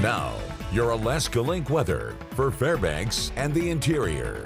Now, your Alaska Link weather for Fairbanks and the interior.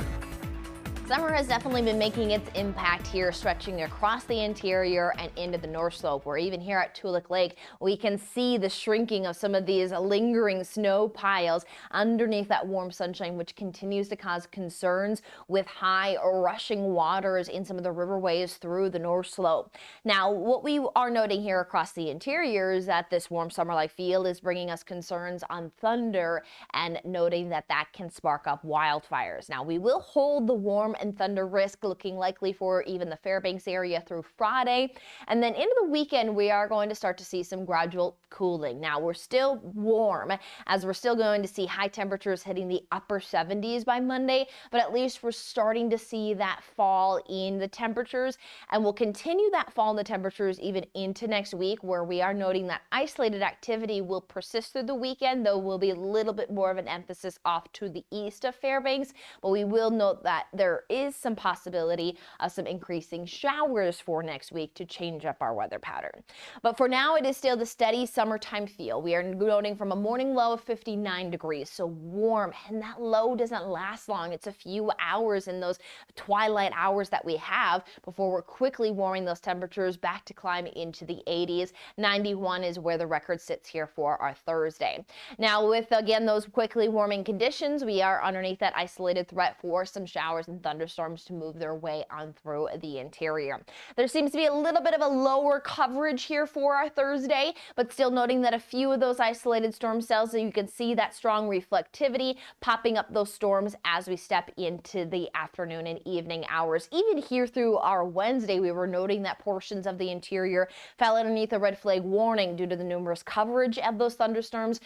Summer has definitely been making its impact here, stretching across the interior and into the North Slope, where even here at Toolik Lake, we can see the shrinking of some of these lingering snow piles underneath that warm sunshine, which continues to cause concerns with high rushing waters in some of the riverways through the North Slope. Now, what we are noting here across the interior is that this warm summer-like feel is bringing us concerns on thunder and noting that that can spark up wildfires. Now, we will hold the warm and thunder risk looking likely for even the Fairbanks area through Friday. And then into the weekend, we are going to start to see some gradual cooling. Now, we're still warm as we're still going to see high temperatures hitting the upper 70s by Monday, but at least we're starting to see that fall in the temperatures, and we'll continue that fall in the temperatures even into next week, where we are noting that isolated activity will persist through the weekend, though will be a little bit more of an emphasis off to the east of Fairbanks. But we will note that there is some possibility of some increasing showers for next week to change up our weather pattern. But for now, it is still the steady summertime feel. We are noting from a morning low of 59 degrees, so warm, and that low doesn't last long. It's a few hours in those twilight hours that we have before we're quickly warming those temperatures back to climb into the 80s. 91 is where the record sits here for our Thursday. Now, with again those quickly warming conditions, we are underneath that isolated threat for some showers and thunderstorms to move their way on through the interior. There seems to be a little bit of a lower coverage here for our Thursday, but still noting that a few of those isolated storm cells, so you can see that strong reflectivity popping up those storms as we step into the afternoon and evening hours. Even here through our Wednesday, we were noting that portions of the interior fell underneath a red flag warning due to the numerous coverage of those thunderstorms,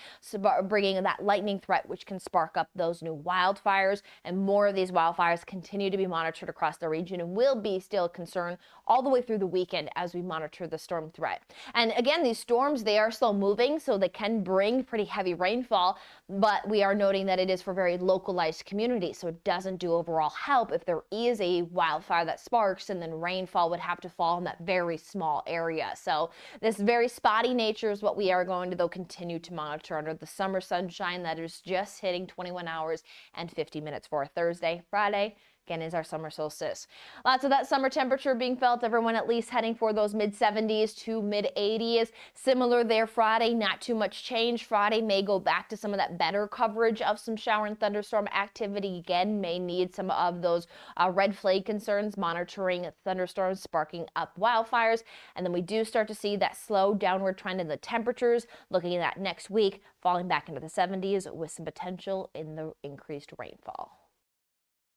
bringing that lightning threat, which can spark up those new wildfires. And more of these wildfires continue to be monitored across the region and will be still a concern all the way through the weekend as we monitor the storm threat. And again, these storms, they are slow moving, so they can bring pretty heavy rainfall, but we are noting that it is for very localized communities, so it doesn't do overall help if there is a wildfire that sparks and then rainfall would have to fall in that very small area. So this very spotty nature is what we are going to, though, continue to monitor under the summer sunshine that is just hitting 21 hours and 50 minutes for Thursday. Friday again is our summer solstice. Lots of that summer temperature being felt. Everyone at least heading for those mid 70s to mid 80s. Similar there Friday, not too much change. Friday may go back to some of that better coverage of some shower and thunderstorm activity. Again, may need some of those red flag concerns, monitoring thunderstorms sparking up wildfires. And then we do start to see that slow downward trend in the temperatures, looking at that next week, falling back into the 70s with some potential in the increased rainfall.